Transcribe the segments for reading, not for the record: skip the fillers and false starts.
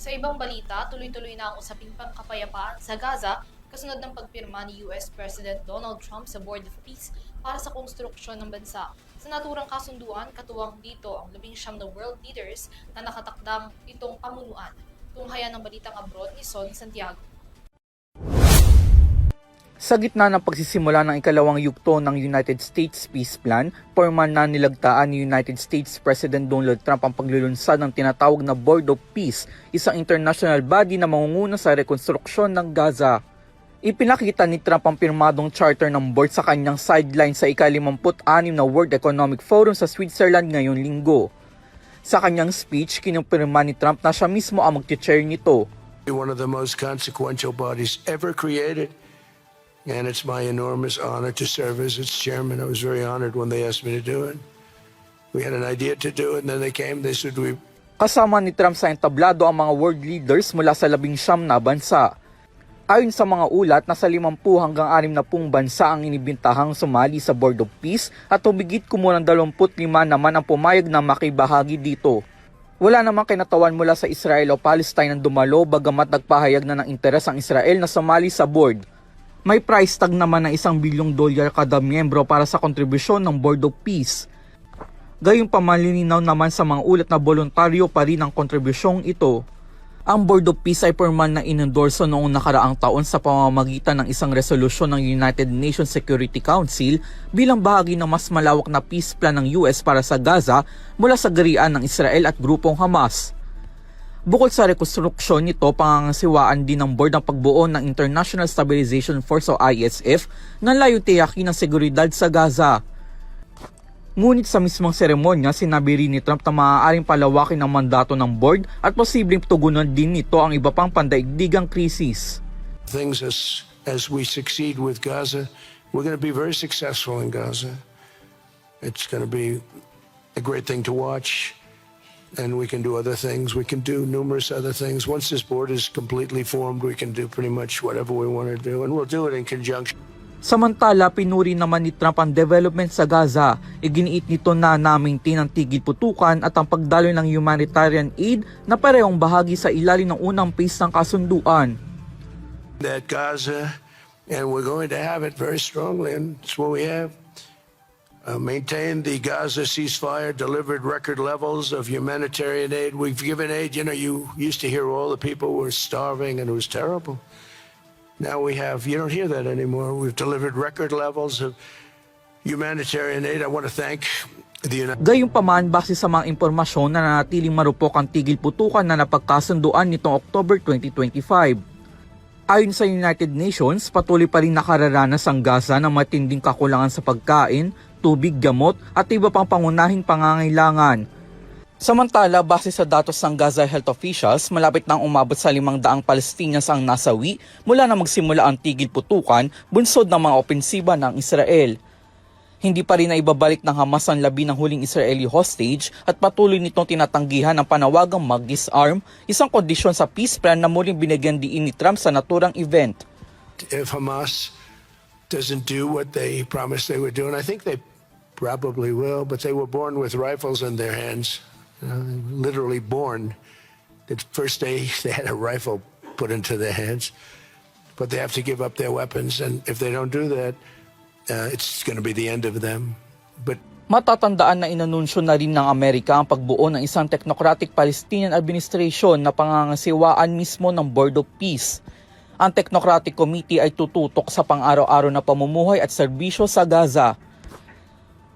Sa ibang balita, tuloy-tuloy na ang usaping pangkapayapaan sa Gaza kasunod ng pagpirma ni US President Donald Trump sa Board of Peace para sa konstruksyon ng bansa. Sa naturang kasunduan, katuwang dito ang 19 na world leaders na nakatakdang itong pamunuan. Tunghayan ng balitang abroad ni Son Santiago. Sa gitna ng pagsisimula ng ikalawang yugto ng United States Peace Plan, formal na nilagtaan ni United States President Donald Trump ang paglulunsad ng tinatawag na Board of Peace, isang international body na mangunguna sa rekonstruksyon ng Gaza. Ipinakita ni Trump ang pirmadong charter ng board sa kanyang sideline sa ika-56 na World Economic Forum sa Switzerland ngayong linggo. Sa kanyang speech, kinumpirma ni Trump na siya mismo ang mag-chair nito. One of the most consequential bodies ever created. And it's my enormous honor to serve as its chairman. I was very honored when they asked me to do it. We had an idea to do it, and then they came, they said we... Kasama ni Trump sa entablado ang mga world leaders mula sa 19 na bansa. Ayon sa mga ulat, nasa 50 hanggang 60 bansa ang inibintahang sumali sa Board of Peace at humigit kumulang 25 naman ang pumayag na makibahagi dito. Wala namang kinatawan mula sa Israel o Palestine ang dumalo bagamat nagpahayag na ng interes ang Israel na sumali sa board. May price tag naman na $1 bilyong kada miyembro para sa kontribusyon ng Board of Peace. Gayunpaman lininaw naman sa mga ulat na voluntaryo pa rin ang kontribusyong ito. Ang Board of Peace ay formal na inendorso noong nakaraang taon sa pamamagitan ng isang resolusyon ng United Nations Security Council bilang bahagi ng mas malawak na peace plan ng US para sa Gaza mula sa garian ng Israel at grupong Hamas. Bukod sa rekonstruksyon nito, pangangasiwaan din ng board ang pagbuo ng International Stabilization Force o ISF na layong tiyakin ng seguridad sa Gaza. Ngunit sa mismong seremonya, sinabi rin ni Trump na maaaring palawakin ang mandato ng board at posibleng tugunan din nito ang iba pang pandaigdigang krisis. Things as we succeed with Gaza, we're going to be very successful in Gaza. It's going to be a great thing to watch. And we can do other things. We can do numerous other things. Once this board is completely formed, we can do pretty much whatever we want to do. And we'll do it in conjunction. Samantala, pinuri naman ni Trump ang development sa Gaza. Iginiit nito na na-maintain ang tigil putukan at ang pagdaloy ng humanitarian aid na parehong bahagi sa ilalim ng unang phase ng kasunduan. That Gaza, and we're going to have it very strongly, and it's what we have. Maintained the Gaza ceasefire, delivered record levels of humanitarian aid. We've given aid, you used to hear all the people were starving and it was terrible. Now you don't hear that anymore. We've delivered record levels of humanitarian aid. I want to thank the United Gayunpaman, base sa mga impormasyon na nanatiling marupok ang tigil putukan na napagkasunduan nitong October 2025. Ayon sa United Nations, patuloy pa rin nakararanas ang Gaza ng matinding kakulangan sa pagkain, tubig, gamot at iba pang pangunahing pangangailangan. Samantala, base sa datos ng Gaza health officials, malapit nang umabot sa 500 Palestinians ang nasawi mula na magsimula ang tigil putukan bunsod ng mga opensiba ng Israel. Hindi pa rin na ibabalik ng Hamas ang labi ng huling Israeli hostage at patuloy nitong tinatanggihan ang panawagang mag-disarm, isang kondisyon sa peace plan na muling binigyan diin ni Trump sa naturang event. If Hamas doesn't do what they promised they would do, and I think they probably will, but they were born with rifles in their hands, literally born. The first day they had a rifle put into their hands, but they have to give up their weapons, and if they don't do that, it's going to be the end of them. But Matatandaan na inanunsyo na rin ng Amerika ang pagbuo ng isang technocratic Palestinian administration na pangangasiwaan mismo ng Board of Peace. Ang Technocratic Committee ay tututok sa pang-araw-araw na pamumuhay at serbisyo sa Gaza.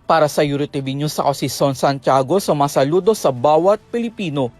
Para sa EuroTV News, ako si Son Santiago, sumasaludo sa bawat Pilipino.